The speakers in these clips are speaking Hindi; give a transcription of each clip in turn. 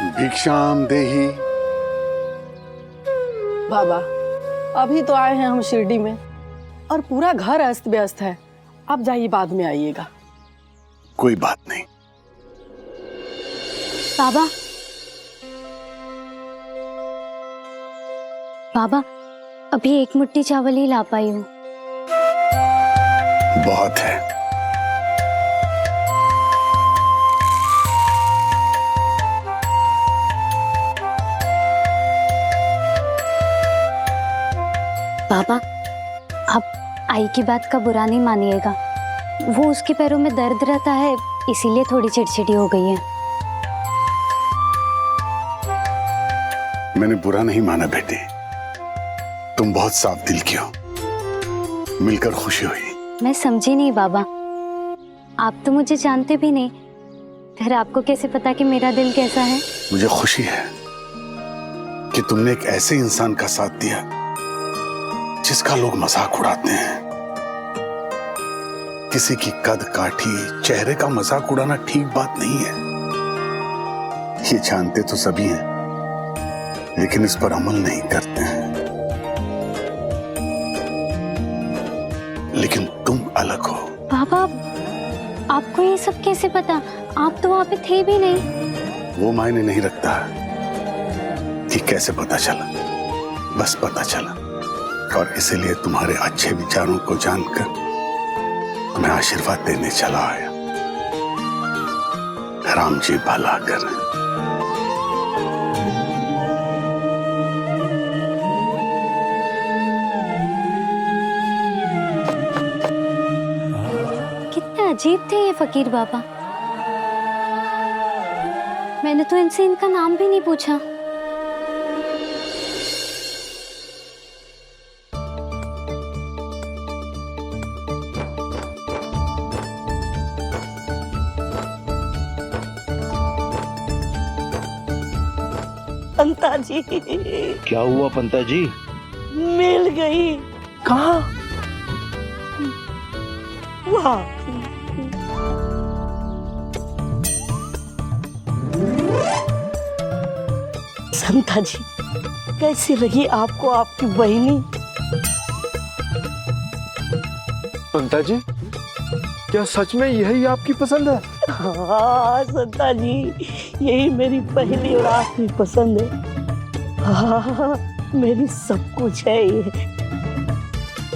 भिक्षाम देही। बाबा, अभी तो आए हैं हम शिरडी में और पूरा घर अस्त व्यस्त है। आप जाइए, बाद में आइएगा। कोई बात नहीं। बाबा, बाबा, अभी एक मुट्ठी चावल ही ला पाई हूँ। बहुत है। बाबा, आप आई की बात का बुरा नहीं मानिएगा। वो उसके पैरों में दर्द रहता है, इसीलिए थोड़ी चिड़चिड़ी हो गई है। मैंने बुरा नहीं माना बेटी, तुम बहुत साफ दिल की हो। मिलकर खुशी हुई। मैं समझी नहीं बाबा, आप तो मुझे जानते भी नहीं, फिर आपको कैसे पता कि मेरा दिल कैसा है? मुझे खुशी है कि तुमने एक ऐसे इंसान का साथ दिया जिसका लोग मजाक उड़ाते हैं। किसी की कद काठी, चेहरे का मजाक उड़ाना ठीक बात नहीं है। ये जानते तो सभी हैं, लेकिन इस पर अमल नहीं करते हैं। लेकिन तुम अलग हो। बाबा, आपको ये सब कैसे पता? आप तो वहां पे थे भी नहीं। वो मायने नहीं रखता कि कैसे पता चला, बस पता चला। और इसीलिए तुम्हारे अच्छे विचारों को जानकर तुम्हें आशीर्वाद देने चला आया। राम जी भला करें। कितने अजीब थे ये फकीर बाबा। मैंने तो इनसे इनका नाम भी नहीं पूछा। पंता जी, क्या हुआ पंता जी? मिल गई। कहाँ? वाह, संता जी, कैसी लगी आपको आपकी बहिनी? पंता जी, क्या सच में यही आपकी पसंद है? हाँ संता जी, यही मेरी पहली और आखिरी पसंद है। हाँ, मेरी सब कुछ है ये।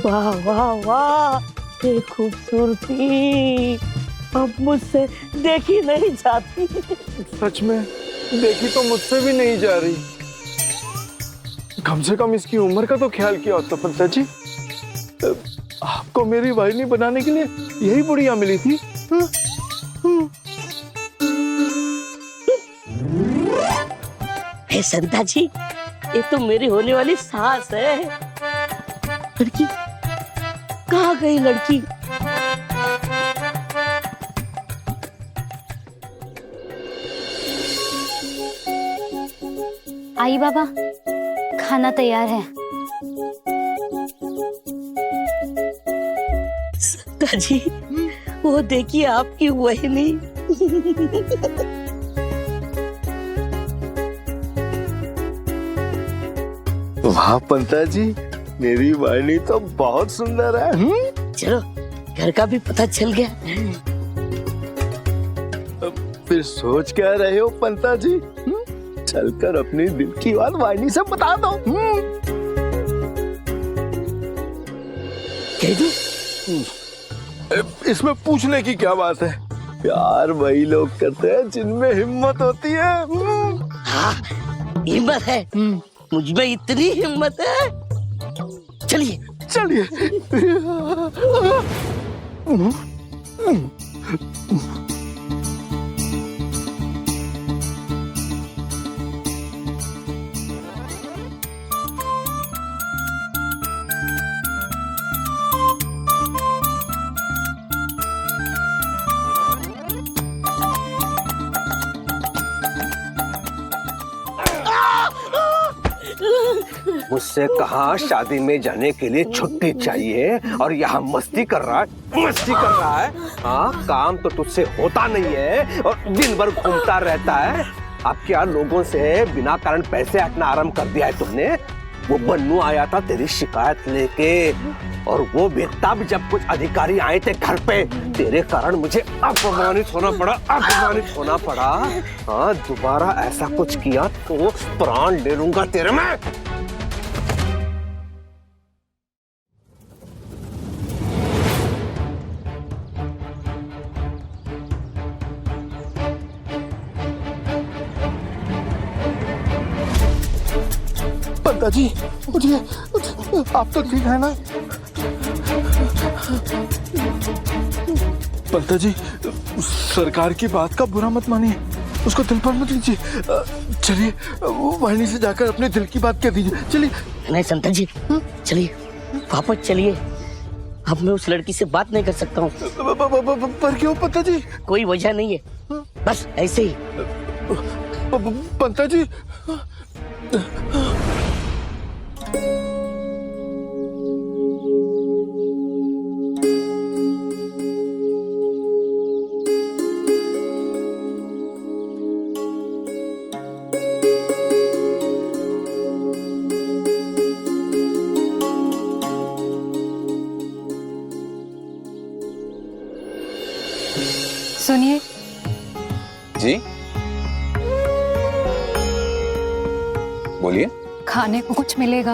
वाह वाह वाह, ये खूबसूरती अब मुझसे देखी नहीं जाती। सच में देखी तो मुझसे भी नहीं जा रही। कम से कम इसकी उम्र का तो ख्याल किया होता पंता जी। आपको मेरी वाहिनी बनाने के लिए यही बुढ़िया मिली थी। हे संता जी, ये तो मेरी होने वाली सास है। लड़की कहाँ गई? लड़की आई बाबा, खाना तैयार है। संता जी, वो देखिए आपकी बहिनी। वाह पंता जी, मेरी वाहिनी तो बहुत सुंदर है। चलो, घर का भी पता चल गया। फिर सोच क्या रहे हो पंता जी? चलकर अपनी दिल की बात वाहिनी से बता दो। कह दूं? इसमें पूछने की क्या बात है? प्यार वही लोग करते हैं जिनमें हिम्मत होती है। हाँ, हिम्मत है। मुझ में इतनी हिम्मत है। चलिए चलिए। मुझसे कहा शादी में जाने के लिए छुट्टी चाहिए और यहाँ मस्ती कर रहा है। हाँ, काम तो तुझसे होता नहीं है और दिन भर घूमता रहता है। अब क्या लोगों से बिना कारण पैसे हटना आरंभ कर दिया है तुमने? वो बन्नू आया था तेरी शिकायत लेके, और वो भी तब जब कुछ अधिकारी आए थे घर पे। तेरे कारण मुझे अपमानित होना पड़ा। हाँ, दोबारा ऐसा कुछ किया तो प्राण ले लूंगा तेरे में। पंता जी उठिए, आप तो ठीक है ना? पंता जी, सरकार की बात का बुरा मत मानिए, उसको दिल पर मत लीजिए। चलिए वाहिनी से जाकर अपने दिल की बात कह दीजिए। चलिए। नहीं संता जी, चलिए वापस चलिए। अब मैं उस लड़की से बात नहीं कर सकता हूँ। पर क्यों पंता जी? कोई वजह नहीं है, बस ऐसे ही। पंता जी, सुनिए जी, बोलिए। खाने को कुछ मिलेगा?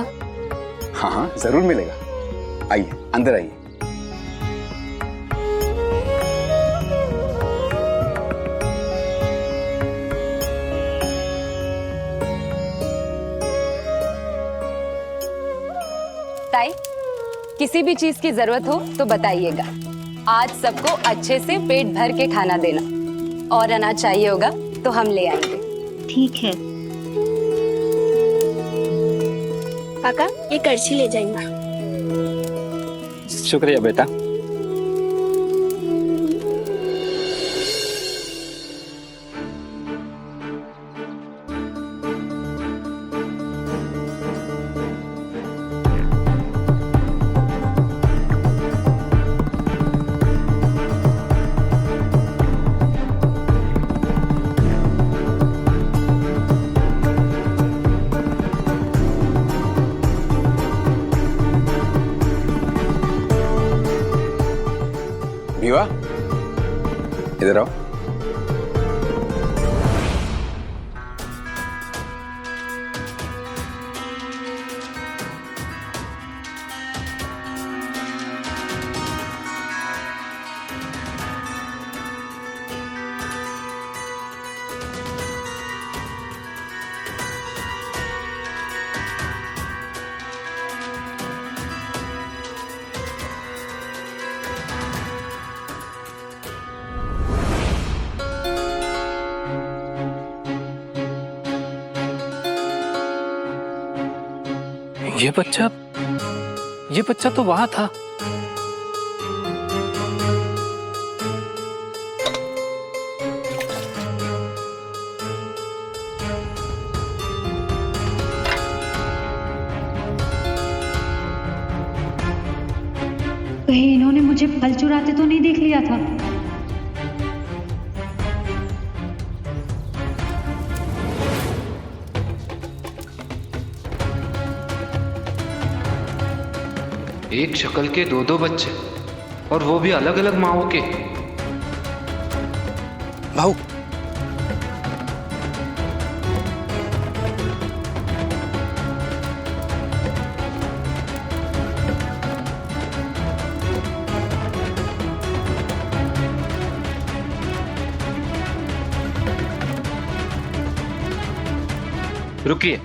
हाँ हाँ, जरूर मिलेगा। आइए, अंदर आइए। ताई, किसी भी चीज की जरूरत हो तो बताइएगा। आज सबको अच्छे से पेट भर के खाना देना, और अनाज चाहिए होगा तो हम ले आएंगे। ठीक है। काका, ये करछी ले जाएंगे। शुक्रिया बेटा। भिवा, इधर आओ। ये बच्चा तो वहां था। कहीं इन्होंने मुझे फल चुराते तो नहीं देख लिया था? एक शक्ल के दो बच्चे, और वो भी अलग अलग माओ के। भाऊ, रुकिए।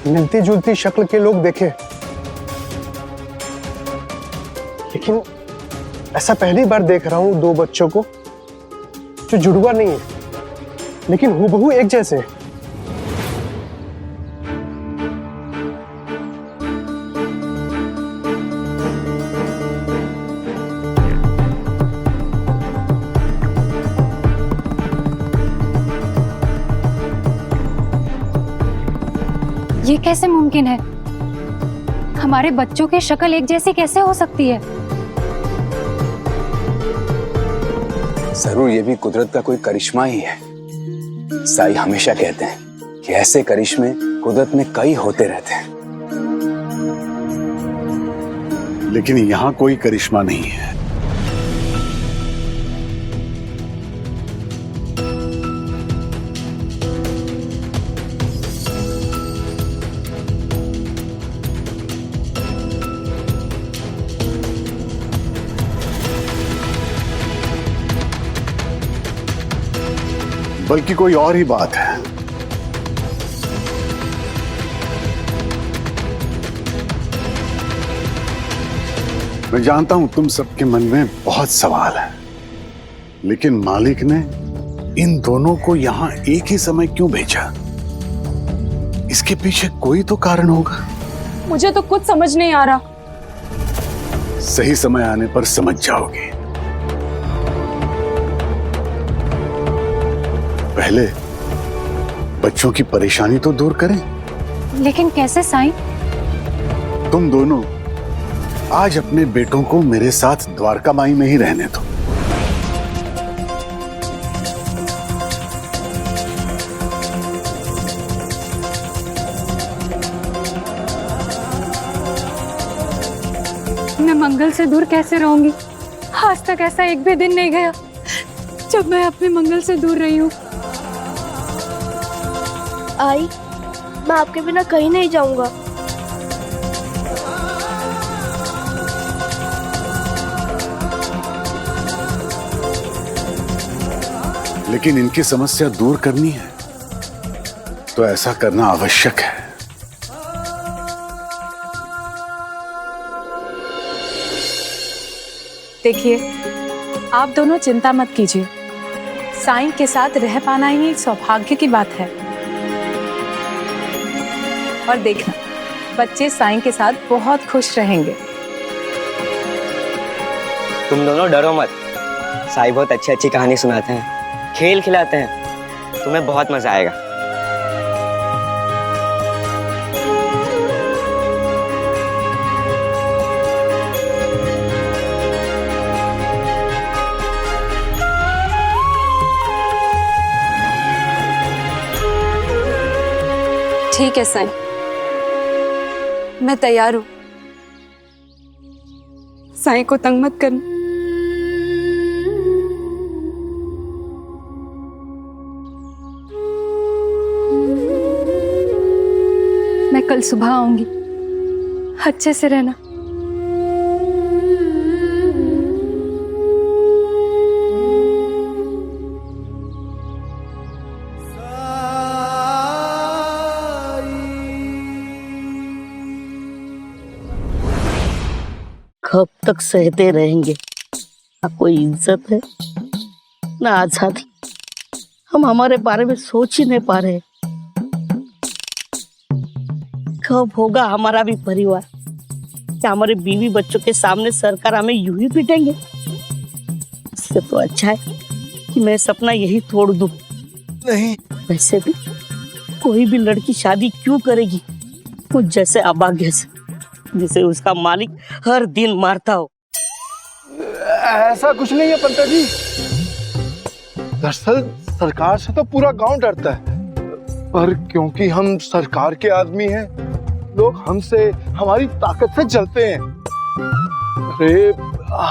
मिलती जुलती शक्ल के लोग देखे, लेकिन ऐसा पहली बार देख रहा हूं 2 बच्चों को जो जुड़वा नहीं है लेकिन हूबहू एक जैसे हैं। ये कैसे मुमकिन है? हमारे बच्चों की शक्ल एक जैसी कैसे हो सकती है? जरूर ये भी कुदरत का कोई करिश्मा ही है। साई हमेशा कहते हैं कि ऐसे करिश्मे कुदरत में कई होते रहते हैं। लेकिन यहाँ कोई करिश्मा नहीं है। बल्कि कोई और ही बात है। मैं जानता हूं तुम सबके मन में बहुत सवाल है, लेकिन मालिक ने इन दोनों को यहां एक ही समय क्यों भेजा? इसके पीछे कोई तो कारण होगा। मुझे तो कुछ समझ नहीं आ रहा। सही समय आने पर समझ जाओगे। पहले बच्चों की परेशानी तो दूर करें। लेकिन कैसे साईं? तुम दोनों आज अपने बेटों को मेरे साथ द्वारका माई में ही रहने दो। मैं मंगल से दूर कैसे रहूंगी? आज तक ऐसा एक भी दिन नहीं गया जब मैं अपने मंगल से दूर रही हूँ। आई, मैं आपके बिना कहीं नहीं जाऊंगा। लेकिन इनकी समस्या दूर करनी है तो ऐसा करना आवश्यक है। देखिए, आप दोनों चिंता मत कीजिए। साईं के साथ रह पाना ही सौभाग्य की बात है। और देखना, बच्चे साईं के साथ बहुत खुश रहेंगे। तुम दोनों डरो मत। साईं बहुत अच्छी अच्छी कहानी सुनाते हैं, खेल खिलाते हैं। तुम्हें बहुत मजा आएगा। ठीक है साईं, मैं तैयार हूँ। साईं को तंग मत करना। मैं कल सुबह आऊंगी। अच्छे से रहना। कब तक सहते रहेंगे? ना कोई इज्जत है ना आजादी। हम हमारे बारे में सोच ही नहीं पा रहे। कब होगा हमारा भी परिवार? क्या हमारे बीवी बच्चों के सामने सरकार हमें यूं ही पीटेंगे? इससे तो अच्छा है कि मैं सपना यही तोड़ दूं। नहीं, वैसे भी कोई भी लड़की शादी क्यों करेगी मुझ जैसे अभाग्य से, जिसे उसका मालिक हर दिन मारता हो? ऐसा कुछ नहीं है पंता जी। दरअसल सरकार से तो पूरा गांव डरता है, पर क्योंकि हम सरकार के आदमी हैं, लोग हमसे, हमारी ताकत से जलते हैं। अरे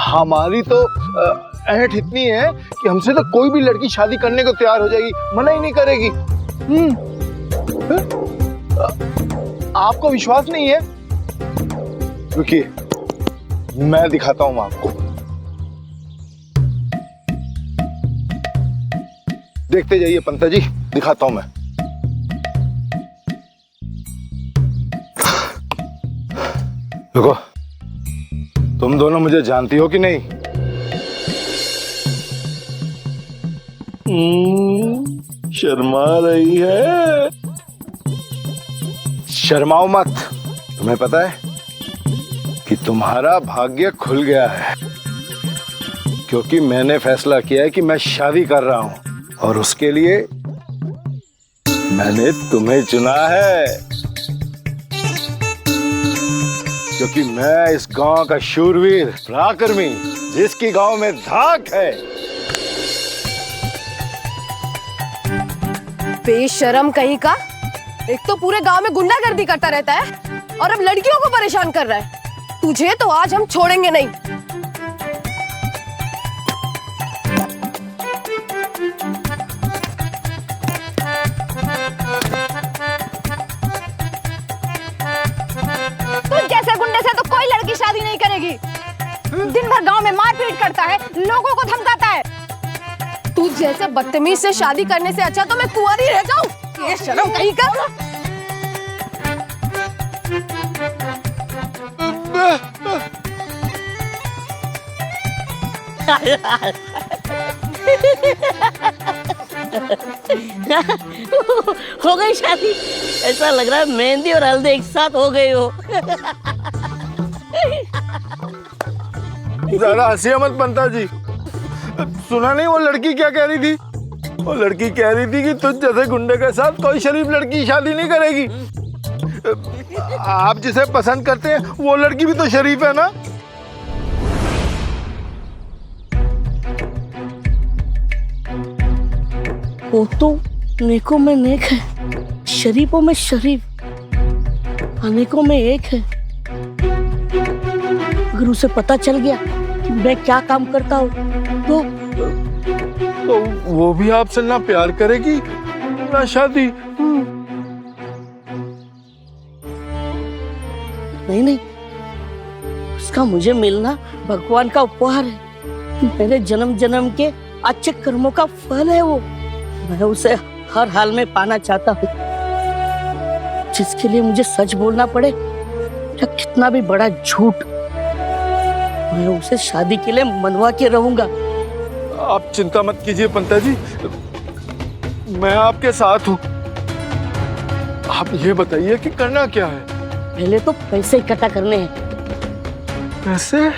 हमारी तो ऐंठ इतनी है कि हमसे तो कोई भी लड़की शादी करने को तैयार हो जाएगी, मना ही नहीं करेगी। आपको विश्वास नहीं है? रुकिए, मैं दिखाता हूं आपको। देखते जाइए पंता जी, दिखाता हूं मैं। देखो, तुम दोनों मुझे जानती हो कि नहीं? शर्मा रही है। शर्माओ मत। तुम्हें पता है कि तुम्हारा भाग्य खुल गया है, क्योंकि मैंने फैसला किया है कि मैं शादी कर रहा हूं और उसके लिए मैंने तुम्हें चुना है, क्योंकि मैं इस गांव का शूरवीर पराक्रमी, जिसकी गांव में धाक है। बेशरम कहीं का। एक तो पूरे गांव में गुंडागर्दी करता रहता है और अब लड़कियों को परेशान कर रहा है। तुझे तो आज हम छोड़ेंगे नहीं। तुझ जैसे गुंडे से तो कोई लड़की शादी नहीं करेगी। दिन भर गांव में मारपीट करता है, लोगों को धमकाता है। तू जैसे बदतमीज से शादी करने से अच्छा तो मैं कुंवारी रह जाऊं। ये शर्म कहीं का। हो गई शादी। ऐसा लग रहा है मेहंदी और हल्दी एक साथ हो गई हो। ज्यादा हंसिया मत पंता जी। सुना नहीं वो लड़की क्या कह रही थी? वो लड़की कह रही थी कि तुझ जैसे गुंडे के साथ कोई शरीफ लड़की शादी नहीं करेगी। आप जिसे पसंद करते हैं वो लड़की भी तो शरीफ है ना? वो तो नेकों में नेक है, शरीफों में शरीफ, अनेकों में एक है। अगर उसे पता चल गया कि मैं क्या काम करता हूँ तो वो भी आपसे ना प्यार करेगी ना शादी। नहीं नहीं, उसका मुझे मिलना भगवान का उपहार है। मेरे जन्म जन्म के अच्छे कर्मों का फल है वो। मैं उसे हर हाल में पाना चाहता हूँ, जिसके लिए मुझे सच बोलना पड़े या कितना भी बड़ा झूठ। मैं उसे शादी के लिए मनवा के रहूंगा। आप चिंता मत कीजिए पंता जी, मैं आपके साथ हूँ। आप ये बताइए कि करना क्या है? पहले तो पैसे इकट्ठा करने हैं। पैसे?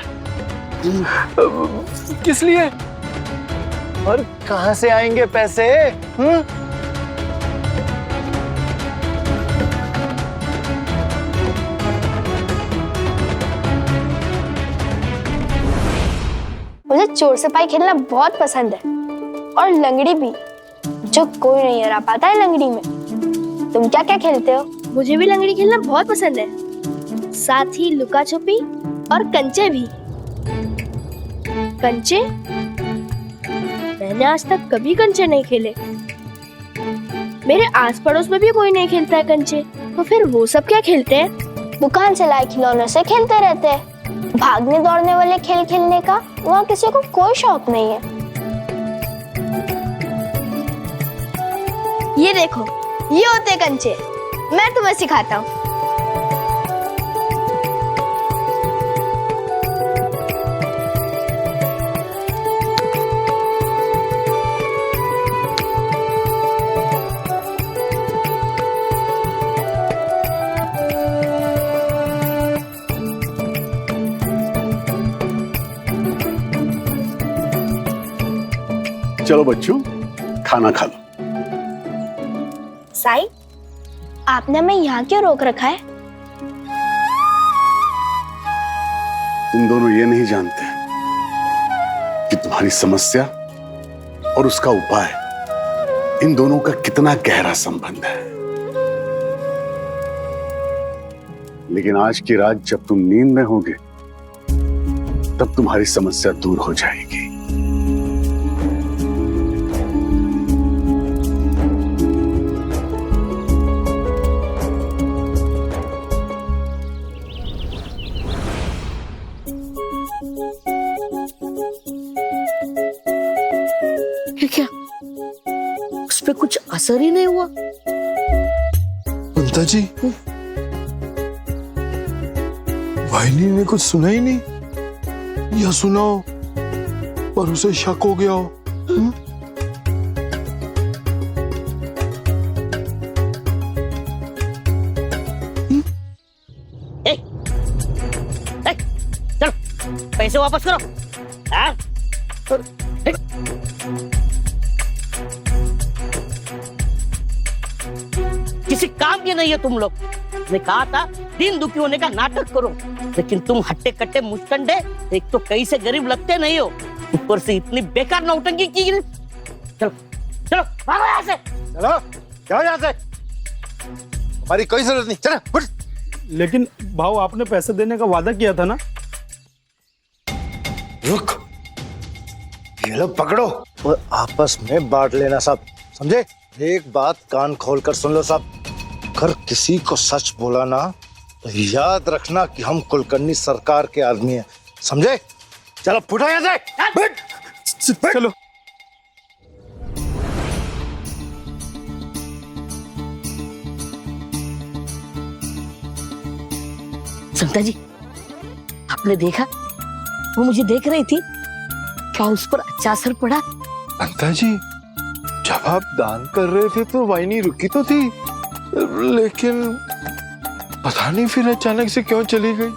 किस लिए और कहां से आएंगे पैसे? मुझे चोर सिपाही खेलना बहुत पसंद है और लंगड़ी भी, जो कोई नहीं हरा पाता है लंगड़ी में। तुम क्या क्या खेलते हो? मुझे भी लंगड़ी खेलना बहुत पसंद है, साथ ही लुका छुपी और कंचे भी। कंचे? मैंने आज तक कभी कंचे नहीं खेले। मेरे आस पड़ोस में भी कोई नहीं खेलता है कंचे। तो फिर वो सब क्या खेलते हैं? दुकान से लाए खिलौनों से खेलते रहते हैं। भागने दौड़ने वाले खेल खेलने का वहाँ किसी को कोई शौक नहीं है। ये देखो, ये होते कंचे। मैं तुम्हें सिखाता हूँ। चलो बच्चों, खाना खा लो। साई, आपने हमें यहाँ क्यों रोक रखा है? तुम दोनों ये नहीं जानते कि तुम्हारी समस्या और उसका उपाय, इन दोनों का कितना गहरा संबंध है। लेकिन आज की रात जब तुम नींद में होगे, तब तुम्हारी समस्या दूर हो जाएगी। ये क्या, उस पे कुछ असर ही नहीं हुआ? पंता जी, वाहिनी ने कुछ सुना ही नहीं, या सुना हो पर उसे शक हो गया हो। चलो पैसे वापस करो। हाँ? किसी काम के नहीं है तुम लोग। मैं कहा था दिन दुखी होने का नाटक करो, लेकिन तुम हट्टे कट्टे मुस्कंडे, एक तो कहीं से गरीब लगते नहीं हो, ऊपर से इतनी बेकार नौटंकी की। चलो चलो भागो यहाँ से। चलो जाओ यहाँ से, हमारी कोई जरूरत नहीं, चलो उठ। लेकिन भाव आपने पैसे देने का वादा किया था ना। रुक, ये लोग पकड़ो और आपस में बांट लेना सब, समझे? एक बात कान खोलकर सुन लो सब, अगर किसी को सच बोला ना तो याद रखना कि हम कुलकर्णी सरकार के आदमी हैं, समझे? चलो फुटा यहाँ से, बैठ। चलो। समता जी, आपने देखा वो मुझे देख रही थी, क्या उस पर अच्छा असर पड़ा? अंता जी, जब आप दान कर रहे थे तो वाहिनी रुकी तो थी, लेकिन पता नहीं फिर अचानक से क्यों चली गई।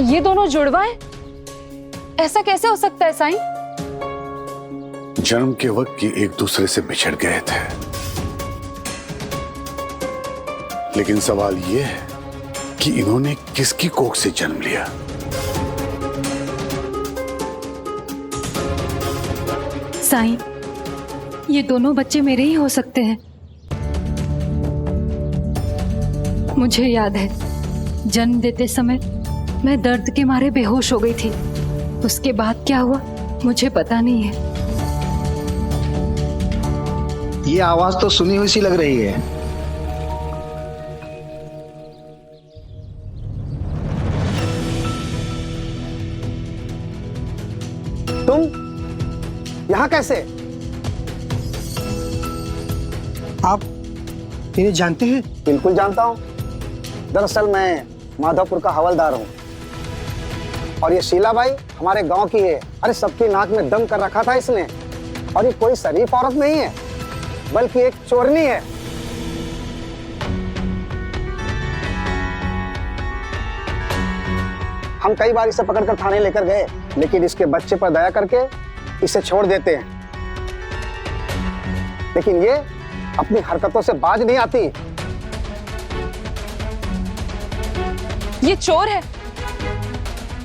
ये दोनों जुड़वा है? ऐसा कैसे हो सकता है साईं? जन्म के वक्त ये एक दूसरे से बिछड़ गए थे, लेकिन सवाल ये है कि इन्होंने किसकी कोख से जन्म लिया। साईं, ये दोनों बच्चे मेरे ही हो सकते हैं। मुझे याद है, जन्म देते समय मैं दर्द के मारे बेहोश हो गई थी। उसके बाद क्या हुआ मुझे पता नहीं है। ये आवाज तो सुनी हुई सी लग रही है। तुम यहाँ कैसे? आप इन्हें जानते हैं? बिल्कुल जानता हूँ। दरअसल मैं माधवपुर का हवलदार हूँ और ये शीलाबाई हमारे गांव की है। अरे सबकी नाक में दम कर रखा था इसने। और ये कोई शरीफ औरत नहीं है, बल्कि एक चोरनी है। हम कई बार इसे पकड़कर थाने लेकर गए, लेकिन इसके बच्चे पर दया करके इसे छोड़ देते हैं। लेकिन ये अपनी हरकतों से बाज नहीं आती। ये चोर है?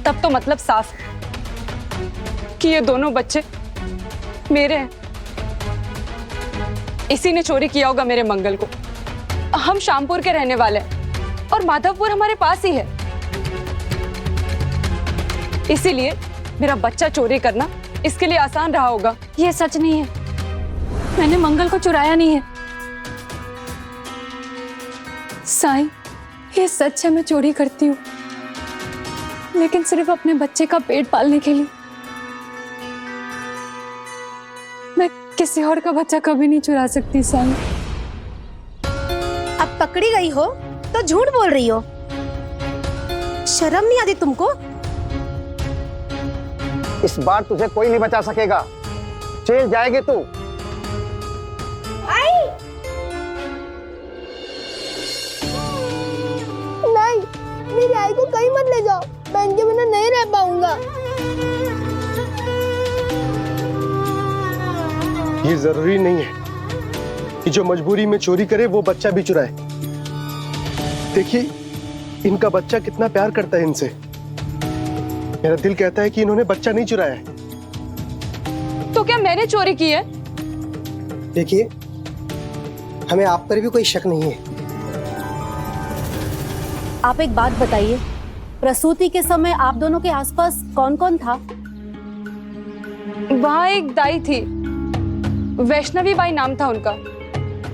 तब तो मतलब साफ है कि ये दोनों बच्चे मेरे हैं। इसी ने चोरी किया होगा मेरे मंगल को। हम शामपुर के रहने वाले हैं और माधवपुर हमारे पास ही है, इसीलिए मेरा बच्चा चोरी करना इसके लिए आसान रहा होगा। ये सच नहीं है, मैंने मंगल को चुराया नहीं है। साईं, ये सच है, मैं चोरी करती हूँ, लेकिन सिर्फ अपने बच्चे का पेट पालने के लिए। मैं किसी और का बच्चा कभी नहीं चुरा सकती साईं। अब पकड़ी गई हो तो झूठ बोल रही हो। शर्म नहीं आती तुमको? इस बार तुझे कोई नहीं बचा सकेगा, जेल जाएगी तू। नहीं, मेरी आई को कहीं मत ले जाओ, मैं इनके बिना नहीं रह पाऊंगा। ये जरूरी नहीं है कि जो मजबूरी में चोरी करे वो बच्चा भी चुराए। देखिए, इनका बच्चा कितना प्यार करता है इनसे। मेरा दिल कहता है कि इन्होंने बच्चा नहीं चुराया है। तो क्या मैंने चोरी की है? देखिए, हमें आप पर भी कोई शक नहीं है। आप एक बात बताइए, प्रसूति के समय आप दोनों के आसपास कौन कौन था? वहाँ एक दाई थी, वैष्णवी बाई नाम था उनका।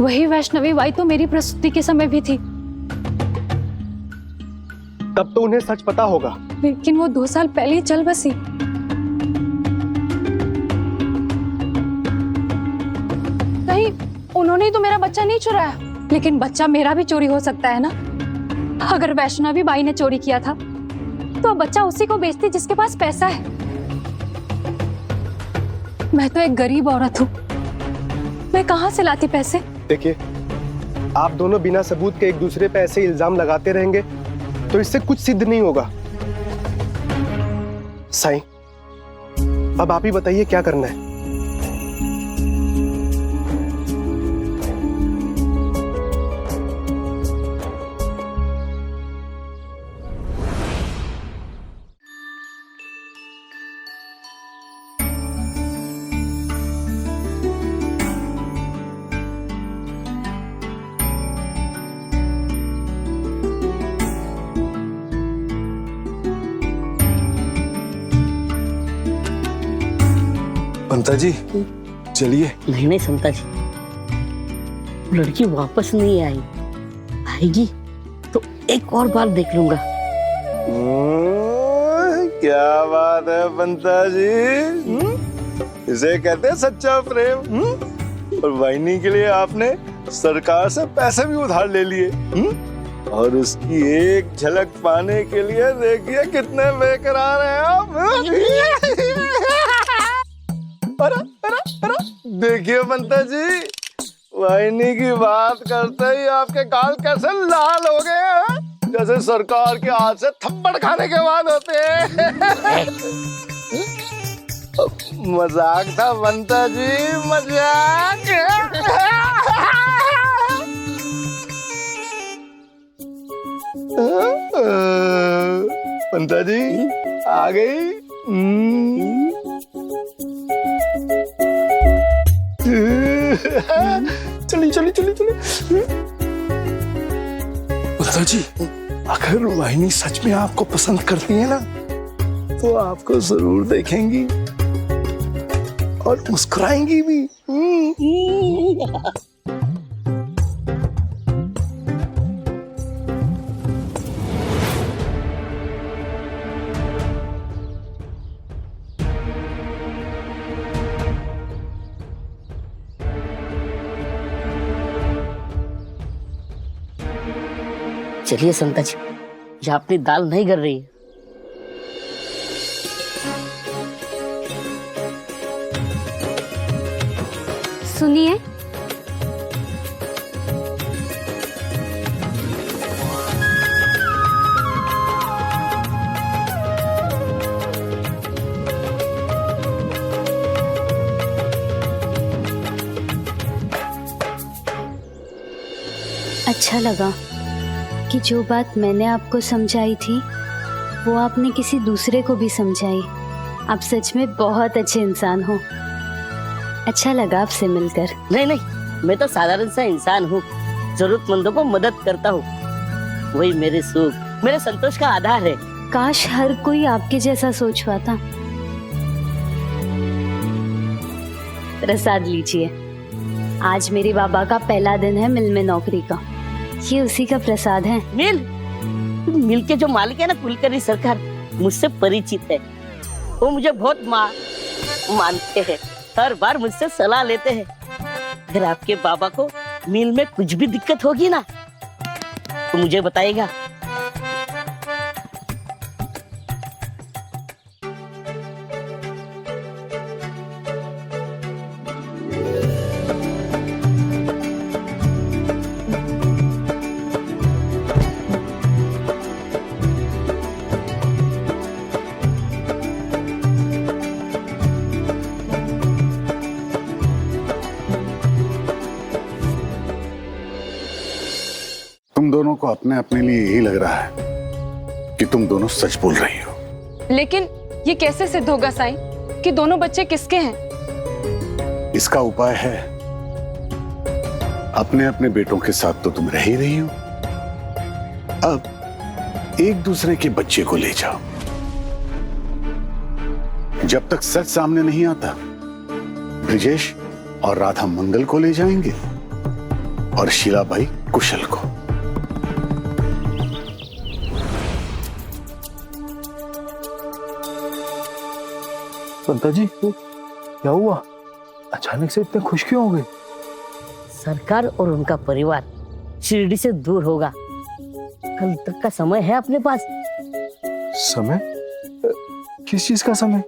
वही वैष्णवी बाई तो मेरी प्रसूति के समय भी थी। तब तो उन्हें सच पता होगा। लेकिन वो 2 साल पहले ही चल बसी। नहीं, उन्होंने तो मेरा बच्चा नहीं चुराया, लेकिन बच्चा मेरा भी चोरी हो सकता है ना। अगर वैष्णवी बाई ने चोरी किया था तो बच्चा उसी को बेचती जिसके पास पैसा है। मैं तो एक गरीब औरत हूँ, मैं कहाँ से लाती पैसे? देखिए, आप दोनों बिना सबूत के एक दूसरे पे ऐसे इल्जाम लगाते रहेंगे तो इससे कुछ सिद्ध नहीं होगा। साईं, अब आप ही बताइए क्या करना है। पंता जी चलिए। नहीं नहीं समता जी, लड़की वापस नहीं आई, आएगी तो एक और बार देख लूंगा। क्या बात है पंता जी, इसे कहते हैं सच्चा प्रेम। और वाहिनी के लिए आपने सरकार से पैसे भी उधार ले लिए, और उसकी एक झलक पाने के लिए देखिए कितने बेकरार हैं आप। अरे देखिए पंता जी, वाहिनी की बात करते ही आपके गाल कैसे लाल हो गए हैं, जैसे सरकार के हाथ से थप्पड़ खाने के बाद होते हैं। मजाक था पंता जी, मजाक। पंता जी आ गई। चली चली चली चली। पंता जी, अगर वाहिनी सच में आपको पसंद करती है ना, तो आपको जरूर देखेंगी और मुस्कुराएंगी भी। चलिए संता जी, ये अपनी दाल नहीं गर रही है। सुनिए, अच्छा लगा कि जो बात मैंने आपको समझाई थी वो आपने किसी दूसरे को भी समझाई। आप सच में बहुत अच्छे इंसान हो। अच्छा लगा आपसे मिलकर। नहीं नहीं, मैं तो साधारण सा इंसान हूँ, जरूरतमंदों को मदद करता हूँ, वही मेरे सुख, मेरे संतोष का आधार है। काश हर कोई आपके जैसा सोच पाता। प्रसाद लीजिए, आज मेरे बाबा का पहला दिन है मिल में नौकरी का, ये उसी का प्रसाद है। मिल के जो मालिक है ना, कुलकर्णी सरकार, मुझसे परिचित है। वो मुझे बहुत मानते हैं, हर बार मुझसे सलाह लेते हैं। अगर आपके बाबा को मिल में कुछ भी दिक्कत होगी ना, तो मुझे बताइएगा। तुम दोनों को अपने अपने लिए यही लग रहा है कि तुम दोनों सच बोल रही हो। लेकिन ये कैसे सिद्ध होगा साईं कि दोनों बच्चे किसके हैं? इसका उपाय है, अपने अपने बेटों के साथ तो तुम रह ही रही हो, अब एक दूसरे के बच्चे को ले जाओ। जब तक सच सामने नहीं आता, ब्रिजेश और राधा मंगल को ले जाएंगे और शीलाबाई कुशल को। पंता जी क्या हुआ, अचानक से इतने खुश क्यों हो गए? सरकार और उनका परिवार शिरडी से दूर होगा। कल तक का समय है अपने पास। समय? किस चीज का समय?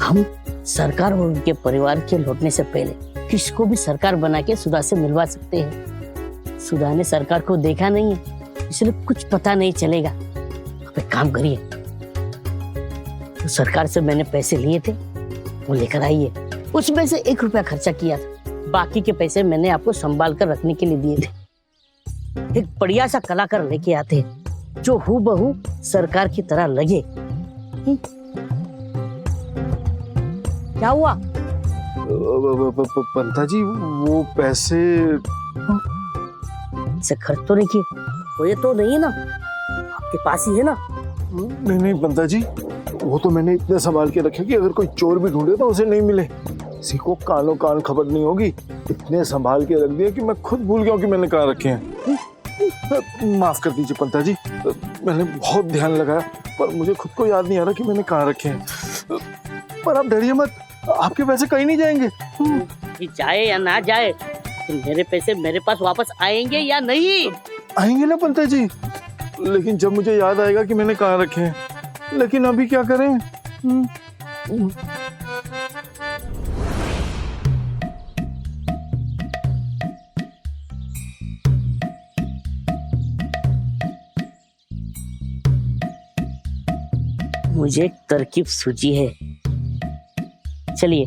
हम सरकार और उनके परिवार के लौटने से पहले किसको भी सरकार बना के सुधा से मिलवा सकते हैं। सुधा ने सरकार को देखा नहीं है, इसलिए कुछ पता नहीं चलेगा। अब एक काम करिए, तो सरकार से मैंने पैसे लिए थे वो लेकर आइए। उसमें से 1 रुपया खर्चा किया था, बाकी के पैसे मैंने आपको संभाल कर रखने के लिए दिए थे। एक बढ़िया सा कलाकार लेके आते हैं जो हूबहू सरकार की तरह लगे। क्या हुआ? पंता जी वो पैसे से खर्च तो नहीं किए, वो ये तो नहीं है ना, आपके पास ही है ना? नहीं पंता जी, वो तो मैंने इतने संभाल के रखे कि अगर कोई चोर भी ढूंढे तो उसे नहीं मिले, किसी को कानो कान खबर नहीं होगी। इतने संभाल के रख दिया कि मैं खुद भूल गया कि मैंने कहाँ रखे हैं। माफ कर दीजिए पंता जी, मैंने बहुत ध्यान लगाया पर मुझे खुद को याद नहीं आ रहा कि मैंने कहाँ रखे हैं। पर आप डरिए मत, आपके पैसे कहीं नहीं जाएंगे। जाए या ना जाए, तो मेरे पैसे मेरे पास वापस आएंगे या नहीं? आएंगे ना पंता जी, लेकिन जब मुझे याद आएगा कि मैंने कहाँ रखे हैं। लेकिन अभी क्या करें? मुझे एक तरकीब सूझी है, चलिए।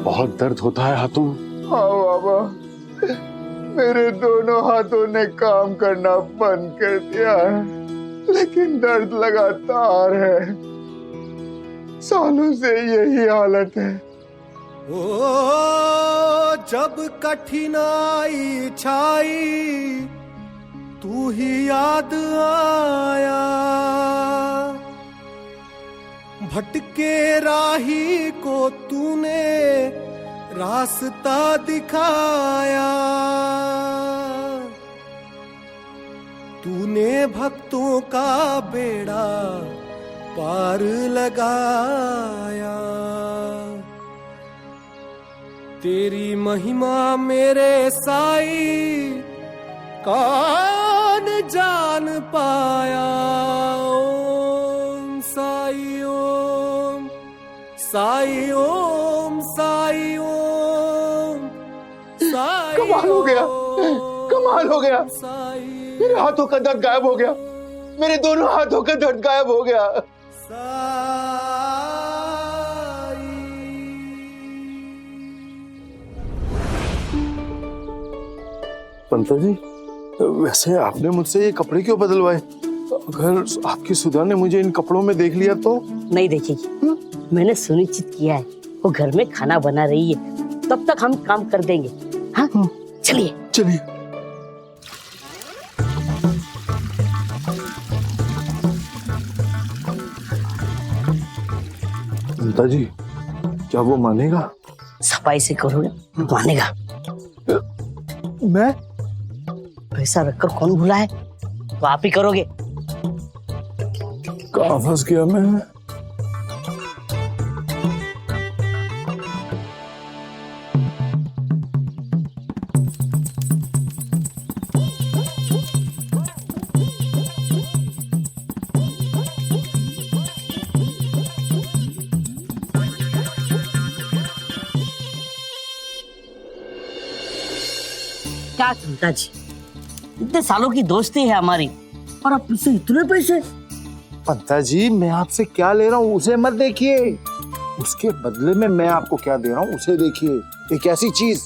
बहुत दर्द होता है हाथों। हाँ बाबा, मेरे दोनों हाथों ने काम करना बंद कर दिया है, लेकिन दर्द लगातार है। सालों से यही हालत है। ओ जब कठिनाई छाई तू ही याद आया, भटके राही को तूने रास्ता दिखाया, तूने भक्तों का बेड़ा पार लगाया। तेरी महिमा मेरे साईं कौन जान पाया। ओम साई ओम साई ओम साई ओम साई। कमाल हो गया, कमाल हो गया। मेरे हाथों का दर्द गायब हो गया, मेरे दोनों हाथों का दर्द गायब हो गया। पंता जी, वैसे आपने मुझसे ये कपड़े क्यों बदलवाए? अगर आपकी सुधा ने मुझे इन कपड़ों में देख लिया तो? नहीं देखेगी, मैंने सुनिश्चित किया है वो घर में खाना बना रही है, तब तक हम काम कर देंगे। हाँ चलिए चलिए। पंता जी, क्या वो मानेगा? सफाई से करोगे मानेगा। मैं? पैसा रखकर कौन भूला है, तो आप ही करोगे। कहाँ फंस गया मैं? क्या चिंता जी, इतने सालों की दोस्ती है हमारी और अब तुझसे इतने पैसे। पंता जी, मैं आपसे क्या ले रहा हूँ उसे मत देखिए, उसके बदले में मैं आपको क्या दे रहा हूँ उसे देखिए। एक ऐसी चीज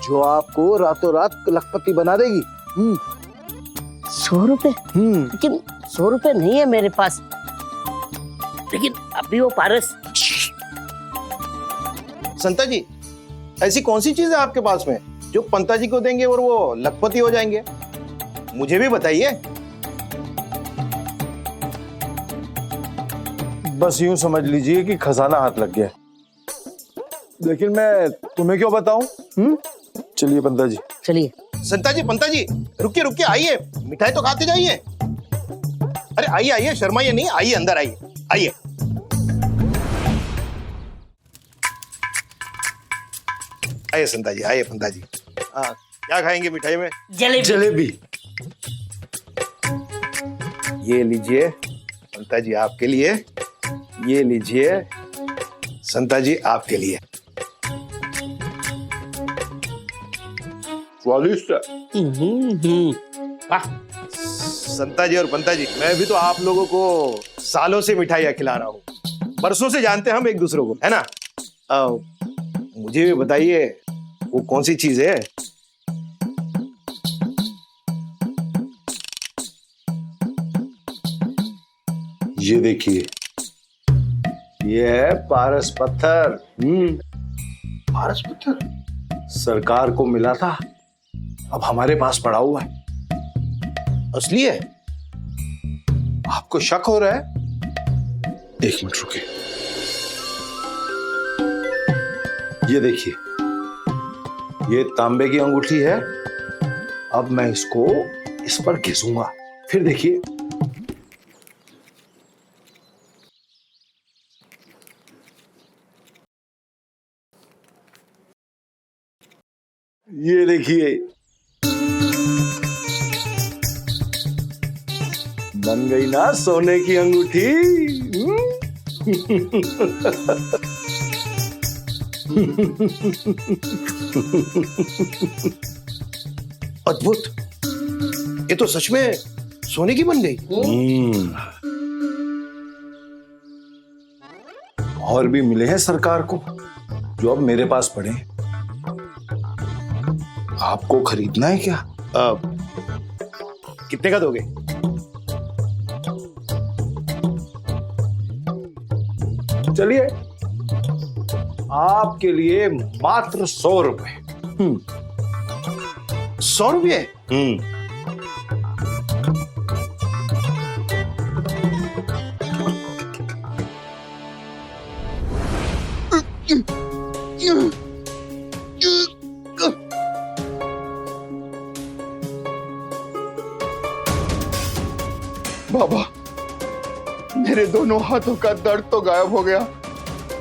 जो आपको रातों रात लखपति बना देगी। 100 रुपए? लेकिन 100 रुपए नहीं है मेरे पास। लेकिन अभी वो पारस। संता जी, ऐसी कौन सी चीज है आपके पास में जो पंता जी को देंगे और वो लखपति हो जाएंगे? मुझे भी बताइए। बस यूं समझ लीजिए कि खजाना हाथ लग गया, लेकिन मैं तुम्हें क्यों बताऊं? चलिए पंता जी। चलिए। संता जी, पंता जी, रुकिए रुकिए, आइए, मिठाई तो खाते जाइए। अरे आइए आइए, शर्माइए नहीं, आइए अंदर आइए, आइए। आइए संता जी, आइए पंता जी। क्या खाएंगे मिठाई में? जलेबी। जलेबी। ये लीजिए संता जी आपके लिए, ये लीजिए संता जी आपके लिए। स्वादिष्ट है। वाह। संता जी और पंता जी, मैं भी तो आप लोगों को सालों से मिठाइयाँ खिला रहा हूँ, बरसों से जानते हैं हम एक दूसरे को, है ना? मुझे भी बताइए वो कौन सी चीज है? ये देखिए, ये है पारस पत्थर। पारस पत्थर सरकार को मिला था, अब हमारे पास पड़ा हुआ है। असली है? आपको शक हो रहा है? एक मिनट रुकिए, ये देखिए, ये तांबे की अंगूठी है। अब मैं इसको इस पर घिसूंगा, फिर देखिए। ये देखिए, बन गई ना सोने की अंगूठी। अद्भुत, ये तो सच में सोने की बन गई। और भी मिले हैं सरकार को जो अब मेरे पास पड़े हैं। आपको खरीदना है क्या? कितने का दोगे? चलिए, आपके लिए मात्र 100 रुपए। 100 रुपये? बाबा, मेरे दोनों हाथों का दर्द तो गायब हो गया,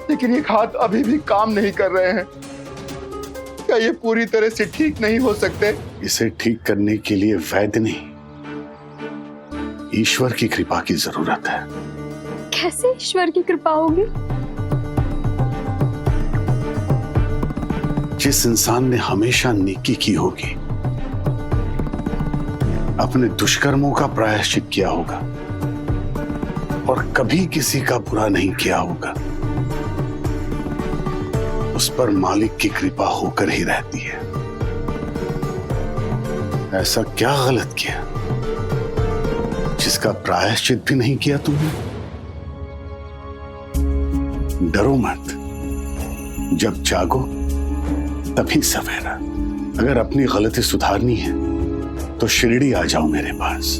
लेकिन ये हाथ अभी भी काम नहीं कर रहे हैं। क्या ये पूरी तरह से ठीक नहीं हो सकते? इसे ठीक करने के लिए वैद्य नहीं, ईश्वर की कृपा की जरूरत है। कैसे ईश्वर की कृपा होगी? जिस इंसान ने हमेशा नेकी की होगी, अपने दुष्कर्मों का प्रायश्चित किया होगा और कभी किसी का बुरा नहीं किया होगा, उस पर मालिक की कृपा होकर ही रहती है। ऐसा क्या गलत किया जिसका प्रायश्चित भी नहीं किया तुमने? डरो मत, जब जागो तभी सवेरा। अगर अपनी गलती सुधारनी है तो शिरडी आ जाओ मेरे पास,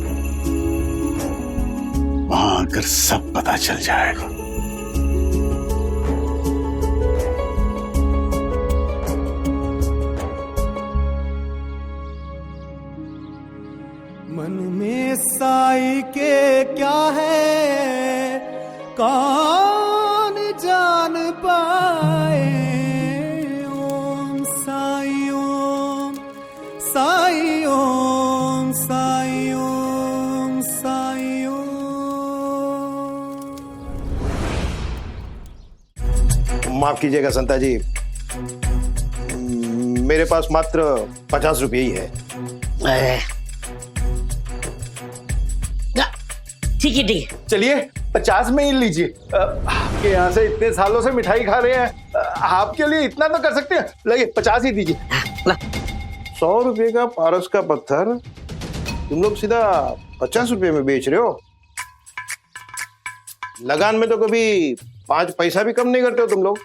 वहां आकर सब पता चल जाएगा। मन में साई के क्या है कौन जान पाए। ओम साई ओम साई ओम साई ओम साई ओम। माफ कीजिएगा संता जी, मेरे पास मात्र 50 रुपये ही है। ठीक है ठीक है, चलिए 50 में ही लीजिए। आपके यहाँ से इतने सालों से मिठाई खा रहे हैं, आपके लिए इतना तो कर सकते हैं। लगे 50 ही दीजिए। 100 रुपये का पारस का पत्थर तुम लोग सीधा 50 रुपये में बेच रहे हो। लगान में तो कभी 5 पैसा भी कम नहीं करते हो तुम लोग।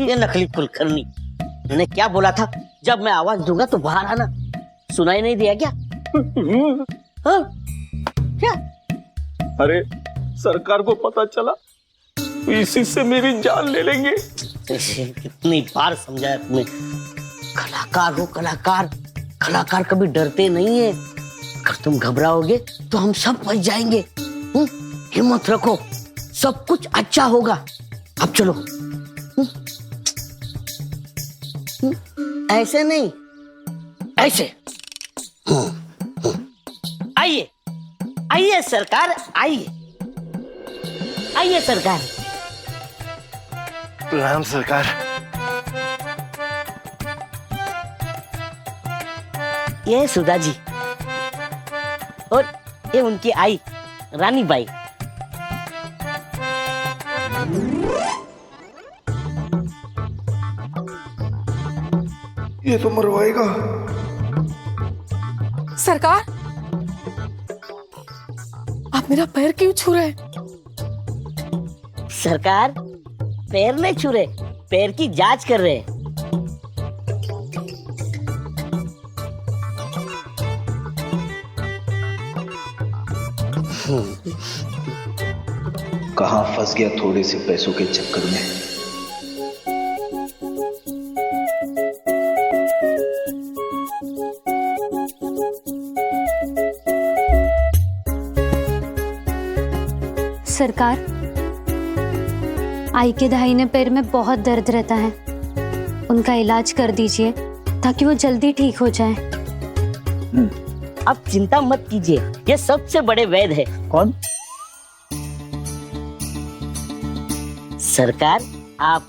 ये नकली कुलकर्णी, मैंने क्या बोला था? जब मैं आवाज दूंगा तो बाहर आना। सुनाई नहीं दिया क्या? हाँ? क्या? अरे सरकार को पता चला तो इसी से मेरी जान ले लेंगे। कितनी बार समझाया तुम्हें, कलाकार हो कलाकार, कलाकार कभी डरते नहीं है। अगर तुम घबराओगे तो हम सब फंस जाएंगे। हिम्मत रखो, सब कुछ अच्छा होगा। अब चलो। ऐसे नहीं, ऐसे। आइए आइए सरकार, आइए आइए सरकार। प्रणाम सरकार। ये सुधा जी और ये उनकी आई रानी बाई। ये तो मरवाएगा। सरकार, आप मेरा पैर क्यों छू रहे हैं? सरकार पैर नहीं छू रहे, पैर की जांच कर रहे हैं। कहाँ फंस गया थोड़े से पैसों के चक्कर में। सरकार, आई के दाहिने पैर में बहुत दर्द रहता है, उनका इलाज कर दीजिए ताकि वो जल्दी ठीक हो जाए। आप चिंता मत कीजिए, ये सबसे बड़े वैद्य है। कौन? सरकार आप।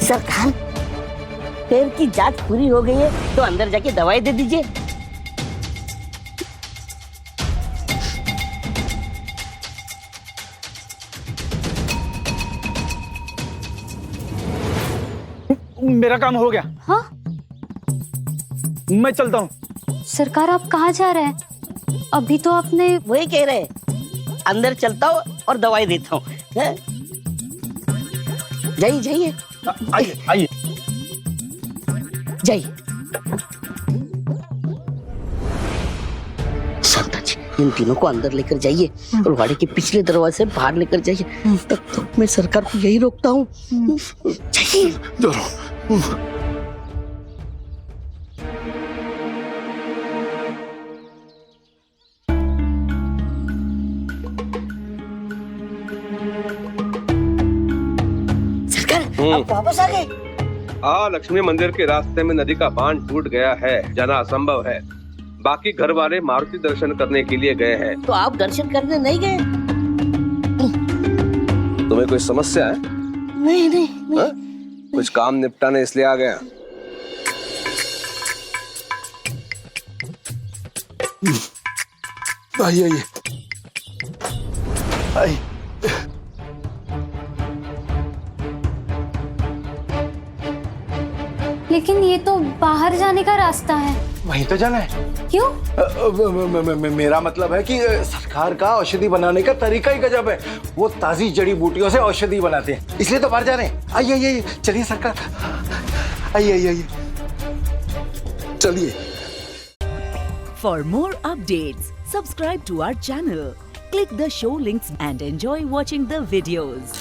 सरकार पैर की जांच पूरी हो गई है तो अंदर जाके दवाई दे दीजिए। मेरा काम हो गया। हाँ? मैं चलता हूँ। सरकार आप कहाँ जा रहे हैं? अभी तो आपने। वही कह रहे, अंदर चलता हूँ और दवाई देता हूँ। जाइए जाइए आइए आइए जाइए। संता जी इन तीनों को अंदर लेकर जाइए और वाड़े के पिछले दरवाजे से बाहर लेकर जाइए। तब तक मैं सरकार को यही रोकता हूँ। जाइए। आप वापस आ गए? लक्ष्मी मंदिर के रास्ते में नदी का बांध टूट गया है, जाना असंभव है। बाकी घर वाले मारुति दर्शन करने के लिए गए हैं। तो आप दर्शन करने नहीं गए? तुम्हें कोई समस्या है? नहीं नहीं, नहीं। कुछ काम निपटाने इसलिए आ गया। आइए आइए आइए। लेकिन ये तो बाहर जाने का रास्ता है। वहीं तो जाना है। क्यों? मेरा मतलब है कि सरकार का औषधि बनाने का तरीका ही गजब है। वो ताजी जड़ी बूटियों से औषधि बनाते हैं, इसलिए तो बाहर जा रहे हैं। आइए आइए चलिए सरकार, आइए आइए आइए चलिए। For more updates, subscribe to our channel, click the show links and enjoy watching the videos.